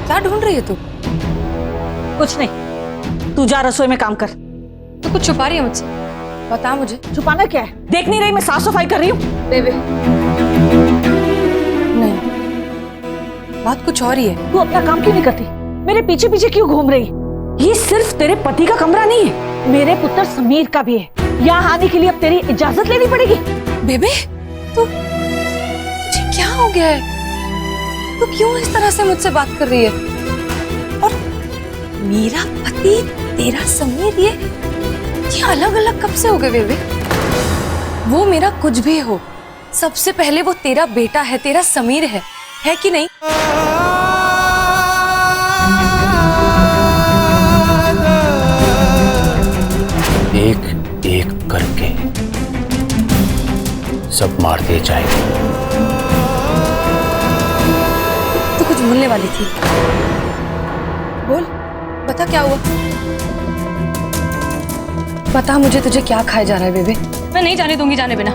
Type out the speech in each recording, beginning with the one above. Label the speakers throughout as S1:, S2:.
S1: क्या ढूंढ रही है तू?
S2: कुछ नहीं, तू जा रसोई में काम कर।
S1: तू कुछ छुपा रही है मुझसे? बता मुझे।
S2: छुपाना क्या है? देख नहीं रही मैं साफ सफाई कर रही हूँ?
S1: बेबे नहीं, बात कुछ और ही है।
S2: तू अपना काम क्यों नहीं करती? मेरे पीछे पीछे क्यों घूम रही? ये सिर्फ तेरे पति का कमरा नहीं है, मेरे पुत्र समीर का भी है। यहाँ आने के लिए अब तेरी इजाजत लेनी पड़ेगी।
S1: बेबे तुझे क्या हो गया है? तू क्यों इस तरह से मुझसे बात कर रही है? और मेरा पति तेरा समीर, ये अलग अलग कब से हो गए बेबे? वो मेरा कुछ भी हो, सबसे पहले वो तेरा बेटा है, तेरा समीर है कि नहीं?
S3: एक एक करके सब मार दिए जाएंगे।
S1: तू कुछ बोलने वाली थी, बोल, बता क्या हुआ? बता मुझे, तुझे क्या खाया जा रहा है बेबे? मैं नहीं जाने दूंगी जाने बिना।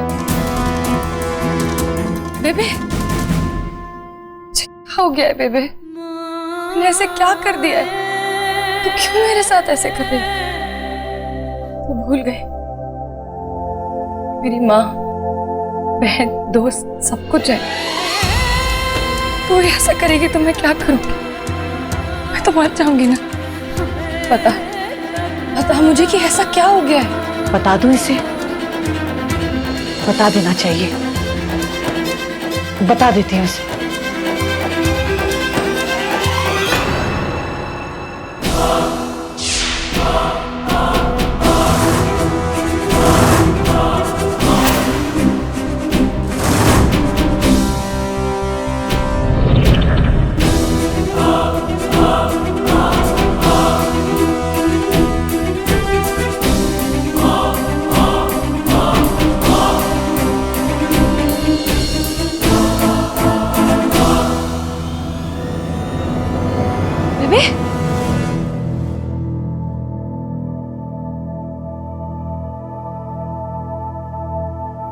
S1: बेबे क्या हो गया है बेबे? तूने ऐसे क्या कर दिया है? तू क्यों मेरे साथ ऐसे कर रही है? तू भूल गई मेरी माँ, बहन, दोस्त सब कुछ है। तू ऐसा करेगी तो मैं क्या करूंगी? मैं तो मर जाऊंगी ना। बता मुझे कि ऐसा क्या हो गया है?
S2: बता दूं इसे? बता देना चाहिए, बता देती हूँ इसे।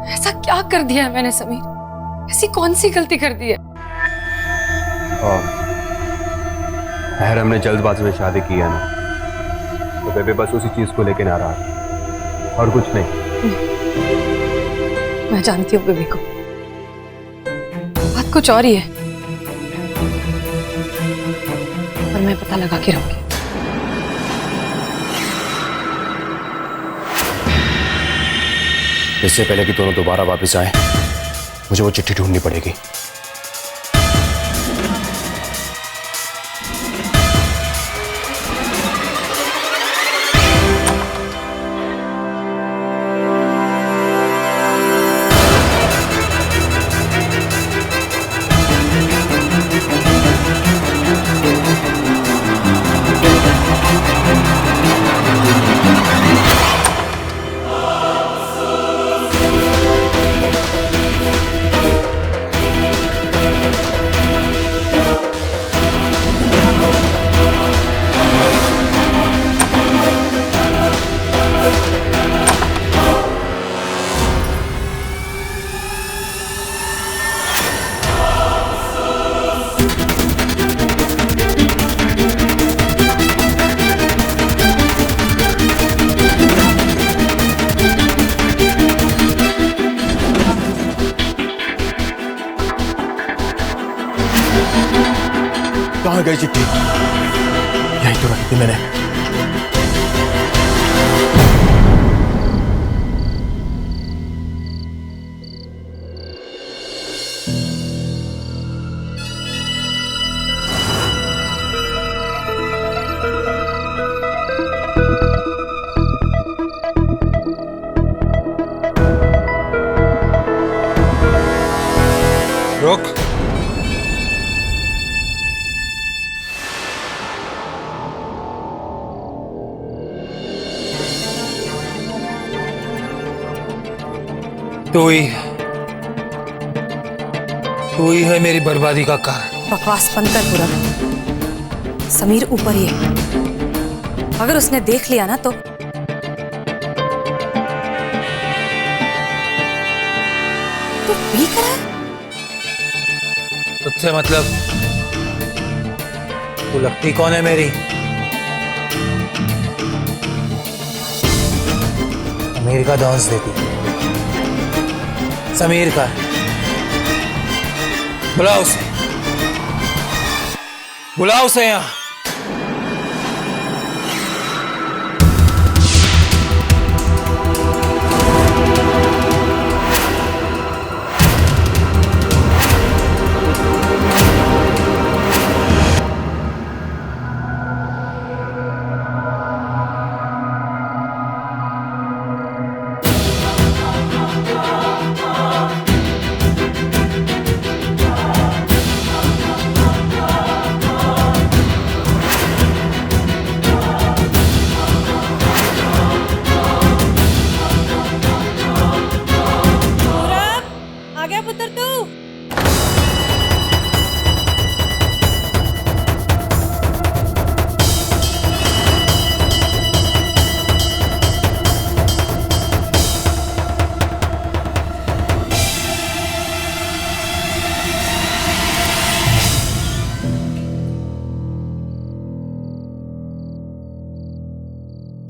S1: ऐसा क्या कर दिया है मैंने समीर? ऐसी कौन सी गलती कर दी है?
S4: खैर हमने जल्दबाजी में शादी की है ना, तो बेबे बस उसी चीज को लेके नाराज है और कुछ नहीं।
S1: मैं जानती हूँ बेबे को, बात कुछ और ही है, पर मैं पता लगा के रहूंगी।
S3: इससे पहले कि दोनों दोबारा वापस आए, मुझे वो चिट्ठी ढूंढनी पड़ेगी।
S4: कहाँ गई चिट्ठी? यही तो रखी थी मैंने। रुक।
S5: तू ही है मेरी बर्बादी का कारण।
S1: बकवास बंद कर पूरा। समीर ऊपर ही है, अगर उसने देख लिया ना तो तू भी करा है?
S5: तुझसे मतलब तू लगती कौन है मेरी? समीर का डांस देती, समीर का। बुलाओ उसे, बुलाओ उसे यहाँ।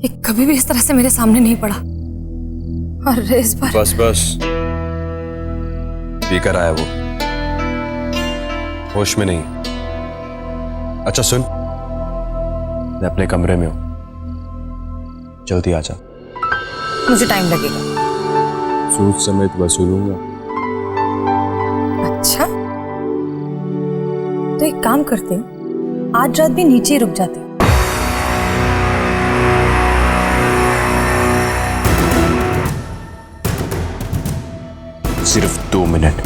S1: ये कभी भी इस तरह से मेरे सामने नहीं पड़ा, और इस बार
S4: बस बस, पीकर आया वो, होश में नहीं। अच्छा सुन, मैं अपने कमरे में हूं, जल्दी आ जा।
S1: मुझे टाइम लगेगा।
S4: सूद समेत वसूलूंगा।
S1: अच्छा, तो एक काम करते हो, आज रात भी नीचे ही रुक जाते हो।
S4: सिर्फ 2 मिनट,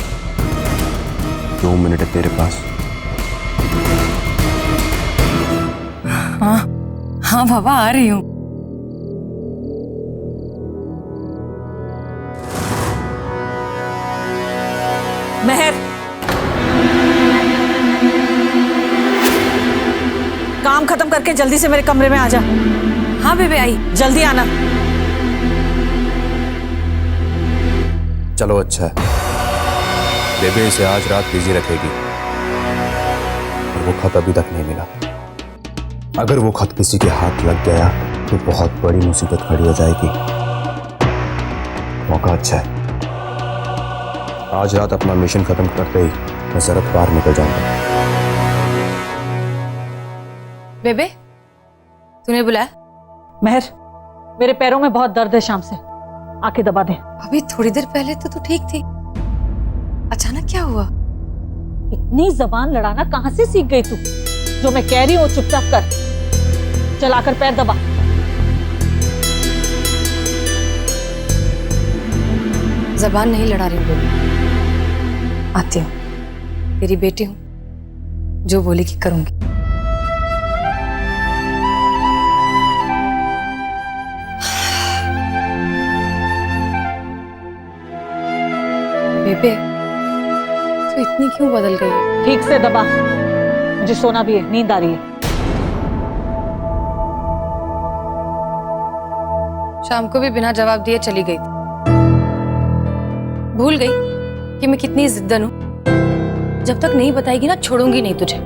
S4: 2 मिनट है तेरे पास।
S1: हाँ हाँ बाबा, आ रही हूँ।
S2: मेहर, काम खत्म करके जल्दी से मेरे कमरे में आ जा।
S1: हाँ बेबे आई।
S2: जल्दी आना।
S4: चलो अच्छा है, बेबे इसे आज रात बिजी रखेगी, और वो खत अभी तक नहीं मिला। अगर वो खत किसी के हाथ लग गया तो बहुत बड़ी मुसीबत खड़ी हो जाएगी। मौका अच्छा है, आज रात अपना मिशन खत्म करते ही मैं जरूर बाहर निकल जाऊंगा।
S1: बेबे, तूने बुलाया?
S2: मेहर, मेरे पैरों में बहुत दर्द है शाम से, आके दबा दे।
S1: अभी थोड़ी देर पहले तो तू ठीक थी, अचानक क्या हुआ?
S2: इतनी जबान लड़ाना कहां से सीख गई तू? जो मैं कह रही हूँ चुपचाप कर। चलाकर पैर दबा।
S1: जबान नहीं लड़ा रही हूँ बेबे, आती हूँ, तेरी बेटी हूँ, जो बोली कि करूंगी। बेबे, तो इतनी क्यों बदल गई है?
S2: ठीक से दबा, मुझे सोना भी है, नींद आ रही है।
S1: शाम को भी बिना जवाब दिए चली गई थी। भूल गई कि मैं कितनी जिद्दन हूं। जब तक नहीं बताएगी ना, छोड़ूंगी नहीं तुझे।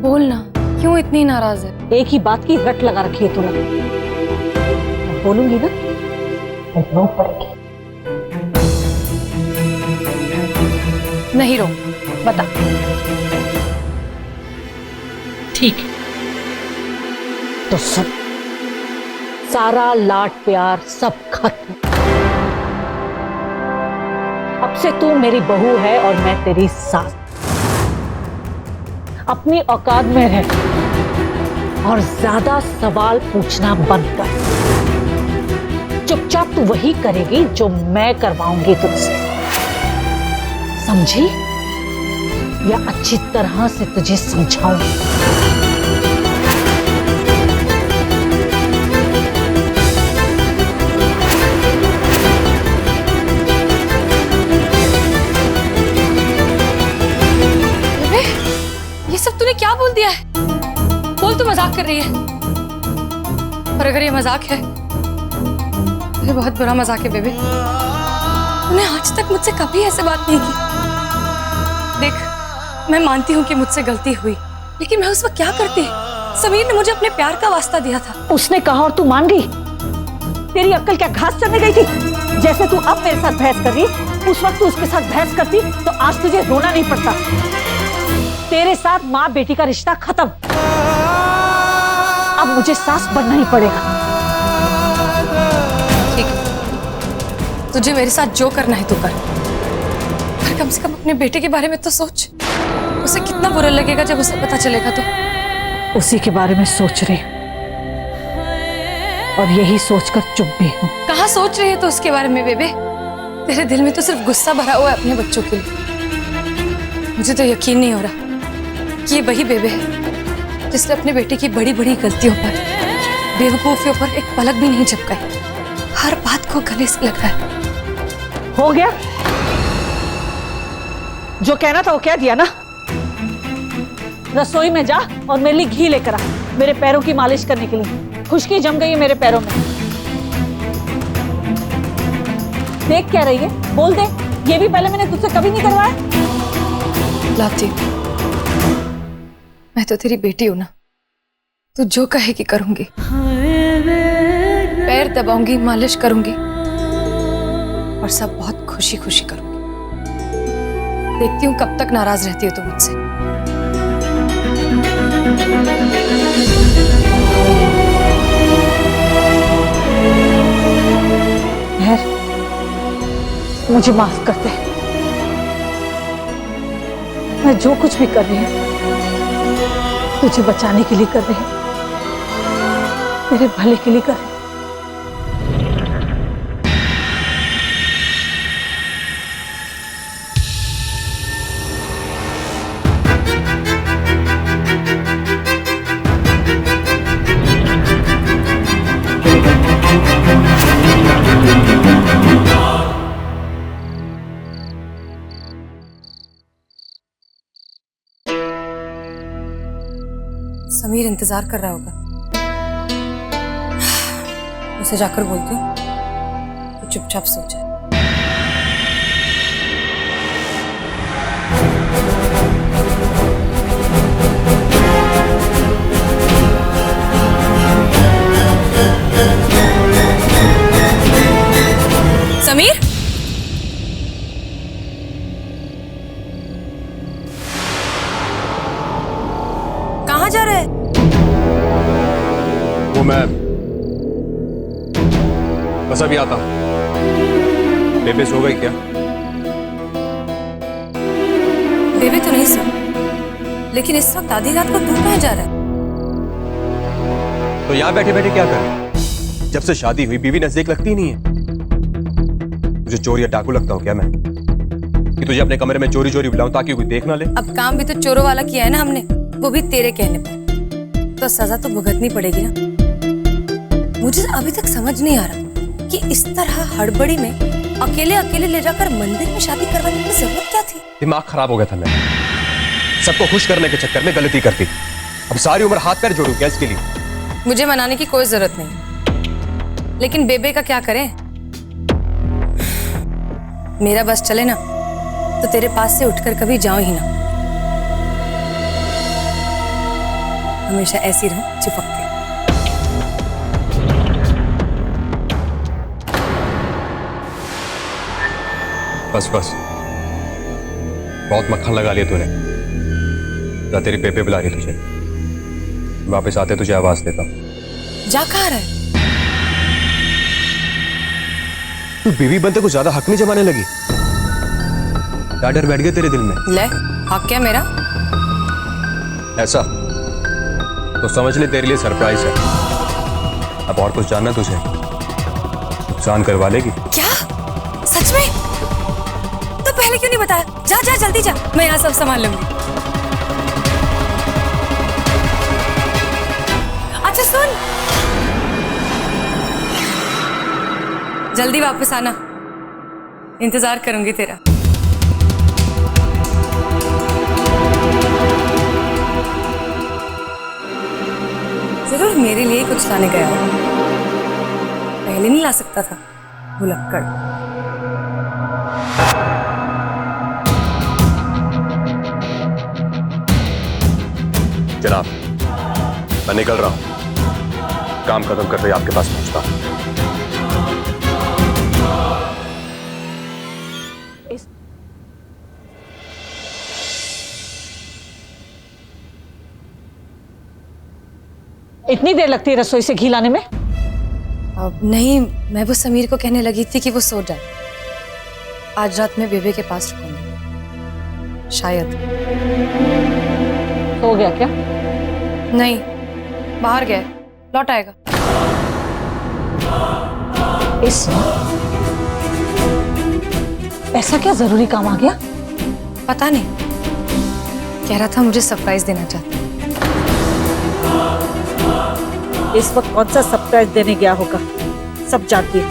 S1: बोलना, क्यों इतनी नाराज है?
S2: एक ही बात की रट लगा रखी है तूने। मैं बोलूंगी ना, रो पड़ेगी।
S1: नहीं रो, बता।
S2: ठीक है, तो सब सारा लाड प्यार सब खत्म। अब से तू मेरी बहू है और मैं तेरी सास। अपनी औकात में रह और ज्यादा सवाल पूछना बंद कर। चुपचाप तू वही करेगी जो मैं करवाऊंगी तुझसे, समझी? या अच्छी तरह से तुझे समझाऊंगी।
S1: ये सब तूने क्या बोल दिया है? बोल, तू मजाक कर रही है। पर अगर ये मजाक है तो ये बहुत बुरा मजाक है बेबे। तूने आज तक मुझसे कभी ऐसे बात नहीं की। देख, मैं मानती हूँ कि मुझसे गलती हुई, लेकिन मैं उस वक्त क्या करती? समीर ने मुझे अपने प्यार का वास्ता दिया था।
S2: उसने कहा और तू मान गई? तेरी अक्ल क्या घास चढ़ने गई थी? जैसे तू अब मेरे साथ बहस कर रही, उस वक्त तू उसके साथ बहस करती तो आज तुझे रोना नहीं पड़ता। तेरे साथ माँ बेटी का रिश्ता खत्म। अब मुझे सास बनना ही पड़ेगा।
S1: ठीक है, तुझे मेरे साथ जो करना है तू कर, पर कम से कम अपने बेटे के बारे में तो सोच। उसे कितना बुरा लगेगा जब उसे पता चलेगा तो।
S2: उसी के बारे में सोच रही हूँ और यही सोचकर चुप भी हूँ।
S1: कहाँ सोच रही है तो उसके बारे में बेबे? तेरे दिल में तो सिर्फ गुस्सा भरा हुआ है अपने बच्चों के लिए। मुझे तो यकीन नहीं हो रहा कि ये वही बेबे है जिसने अपने बेटे की बड़ी बड़ी गलतियों पर, बेवकूफियों पर एक पलक भी नहीं झपकाई। हर बात को गले से लग रहा है।
S2: हो गया जो कहना था वो कह दिया ना। रसोई में जा और मेरे लिए घी लेकर आ, मेरे पैरों की मालिश करने के लिए। खुश्की जम गई है मेरे पैरों में। देख क्या रही है, बोल दे। ये भी पहले मैंने तुझसे कभी नहीं करवाया।
S1: लाती, मैं तो तेरी बेटी हूं ना, तू जो कहेगी करूंगी। पैर दबाऊंगी, मालिश करूंगी और सब बहुत खुशी खुशी करूंगी। देखती हूँ कब तक नाराज रहती हो तुम मुझसे।
S2: मुझे माफ कर दे। मैं जो कुछ भी कर रही हूँ तुझे बचाने के लिए कर रही हूँ, तेरे भले के लिए कर रही हूँ।
S1: समीर इंतजार कर रहा होगा। उसे जाकर बोलती हूँ तो चुपचाप सो जाए। समीर, कहाँ जा रहा है?
S4: वो मैं बस अभी आता हूँ। बेबे सो गई क्या?
S1: बेबे तो नहीं सो, लेकिन इस वक्त आधी रात को तू कहाँ जा रहा है?
S4: तो यहाँ बैठे बैठे क्या कर? जब से शादी हुई बीवी नजदीक लगती नहीं है। मुझे चोर या डाकू लगता हूँ क्या मैं, कि तुझे अपने कमरे में चोरी चोरी बुलाऊं ताकि कोई देख ना ले?
S1: अब काम भी तो चोरों वाला किया है ना हमने, वो भी तेरे कहने पर, तो सजा तो भुगतनी पड़ेगी ना। मुझे अभी तक समझ नहीं आ रहा कि इस तरह हड़बड़ी में अकेले अकेले ले जाकर मंदिर में शादी करवाने की जरूरत क्या थी?
S4: दिमाग खराब हो गया था मैं, सबको खुश करने के चक्कर में गलती करती। अब सारी उम्र हाथ पैर जोड़ूं क्या इसके लिए?
S1: मुझे मनाने की कोई जरूरत नहीं, लेकिन बेबे का क्या करें? मेरा बस चले ना तो तेरे पास से उठकर कभी जाऊं ही ना, हमेशा ऐसी रहूं चिपक के।
S4: बस बस, बहुत मक्खन लगा लिया तूने। जा, तेरी बेबे बुला रही तुझे। वापस आते तुझे आवाज देता हूँ।
S1: जा कहाँ रहा है?
S4: तू बीवी बनते को ज्यादा हक नहीं जमाने लगी? क्या डर बैठ गया तेरे दिल में?
S1: ले, हक क्या मेरा?
S4: ऐसा तो समझ ले तेरे लिए सरप्राइज है। अब और कुछ जानना तुझे? नुकसान करवा लेगी?
S1: क्या? सच में? तो पहले क्यों नहीं बताया? जा जा जल्दी जा, मैं यहाँ सब संभाल लूंगी। अच्छा सुन, जल्दी वापस आना, इंतजार करूंगी तेरा। जरूर मेरे लिए कुछ लाने गया हो। पहले नहीं ला सकता था, भुलक्कड़।
S4: जनाब, मैं निकल रहा हूं। काम खत्म करके आपके पास पहुंचता हूं।
S2: इतनी देर लगती है रसोई से घी लाने में?
S1: अब नहीं, मैं वो समीर को कहने लगी थी कि वो सो जाए। आज रात में बेबे के पास रुकूंगी, शायद।
S2: सो गया क्या?
S1: नहीं, बाहर गया, लौट आएगा।
S2: इस ऐसा क्या जरूरी काम आ गया?
S1: पता नहीं, कह रहा था मुझे सरप्राइज देना चाहता है।
S2: इस वक्त कौन सा सरप्राइज देने गया होगा, सब जानती है।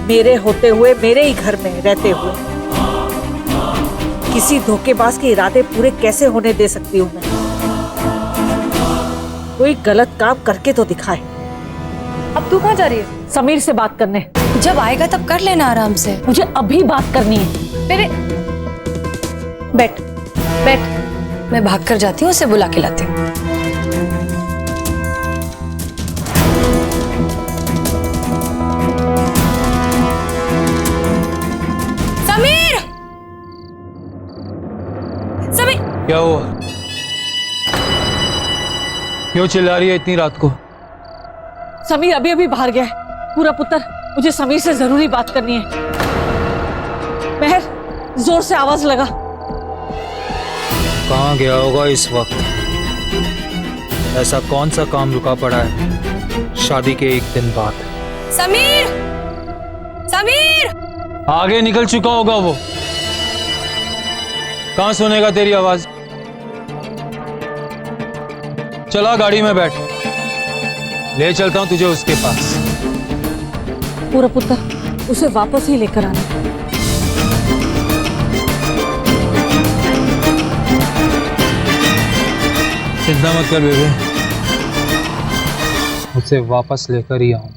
S2: मेरे होते हुए, मेरे ही घर में रहते हुए किसी धोखेबाज के इरादे पूरे कैसे होने दे सकती हूँ मैं? कोई गलत काम करके तो दिखाए।
S1: अब तू कहाँ जा रही है?
S2: समीर से बात करने।
S1: जब आएगा तब कर लेना आराम से।
S2: मुझे अभी बात करनी है।
S1: मेरे बैठ बैठ, मैं भाग कर जाती हूँ, उसे बुला के लाती हूँ। समीर! समीर!
S5: क्या हुआ? क्यों चिल्ला रही है इतनी रात को?
S2: समीर अभी अभी बाहर गया है। पूरा पुत्र, मुझे समीर से जरूरी बात करनी है। मेहर, जोर से आवाज लगा।
S5: कहाँ गया होगा इस वक्त? ऐसा कौन सा काम रुका पड़ा है शादी के एक दिन बाद?
S1: समीर! समीर!
S5: आगे निकल चुका होगा वो। कहाँ सुनेगा तेरी आवाज? चला गाड़ी में बैठ, ले चलता हूं तुझे उसके पास।
S2: पूरा पुत्र, उसे वापस ही लेकर आना।
S5: चिंता मत कर बेबे, उसे वापस लेकर ही आऊंगा।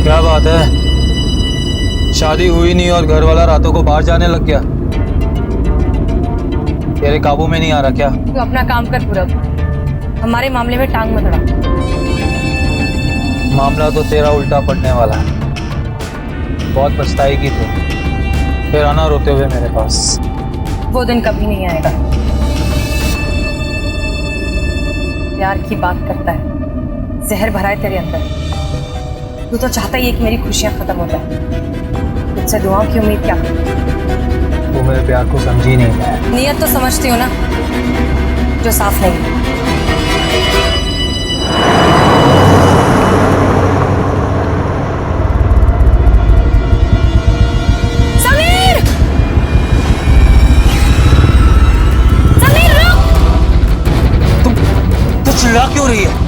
S5: क्या बात है, शादी हुई नहीं और घर वाला रातों को बाहर जाने लग गया? तेरे काबू में नहीं आ रहा क्या?
S1: तू अपना काम कर पूरब, हमारे मामले में टांग मत अड़ा।
S5: मामला तो तेरा उल्टा पड़ने वाला है। बहुत पछताएगी तू, फिर आना रोते हुए मेरे पास।
S1: वो दिन कभी नहीं आएगा। प्यार की बात करता है, जहर भरा है तेरे अंदर। तू तो चाहता ही है कि मेरी खुशियां खत्म हो जाए। तुझसे दुआओं की उम्मीद क्या?
S5: वो मेरे प्यार को समझी नहीं है।
S1: नियत तो समझती हो ना, जो साफ नहीं। समीर! समीर रुक!
S5: तू चिल्ला क्यों रही है?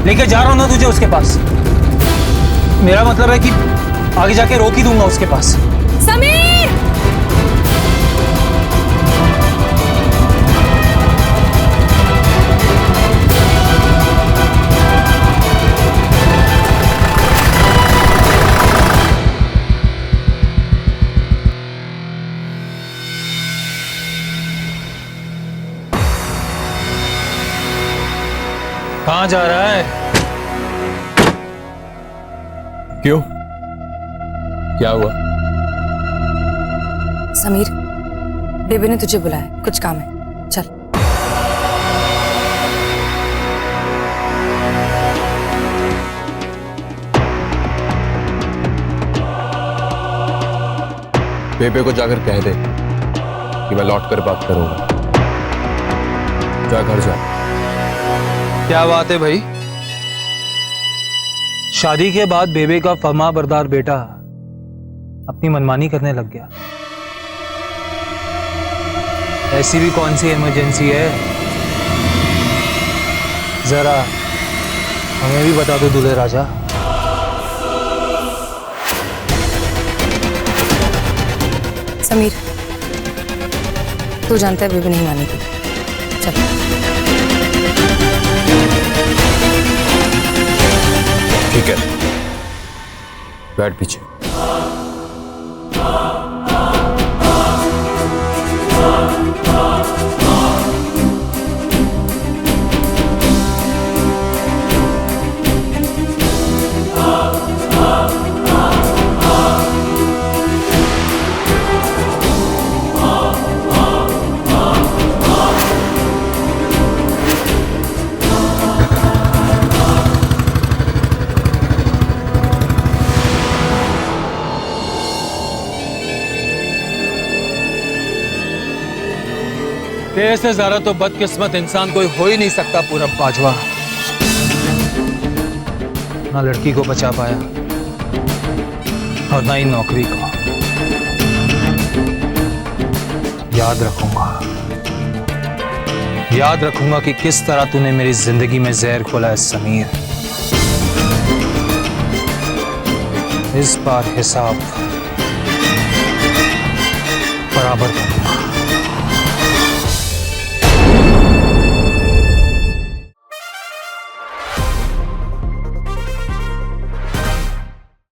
S5: लेके जा रहा हूं ना तुझे उसके पास। मेरा मतलब है कि आगे जाके रोक ही दूंगा उसके पास।
S1: समीर!
S5: कहाँ जा रहा है?
S4: क्यों? क्या हुआ?
S1: समीर, बेबी ने तुझे बुलाया, कुछ काम है, चल।
S4: बेबे को जाकर कह दे कि मैं लौट कर बात करूंगा। जा घर जा।
S5: क्या बात है भाई? शादी के बाद बेबे का फर्मा बरदार बेटा अपनी मनमानी करने लग गया। ऐसी भी कौन सी इमरजेंसी है? जरा हमें भी बता दो दूल्हे राजा।
S1: समीर, तू जानता है बेबी नहीं मानेगी। चल।
S4: ठीक है, बैठ पीछे।
S5: तेरे से ज्यादा तो बदकिस्मत इंसान कोई हो ही नहीं सकता पूरब बाजवा। ना लड़की को बचा पाया और ना ही नौकरी को। याद रखूंगा कि किस तरह तूने मेरी जिंदगी में जहर खोला है समीर। इस बार हिसाब बराबर करना।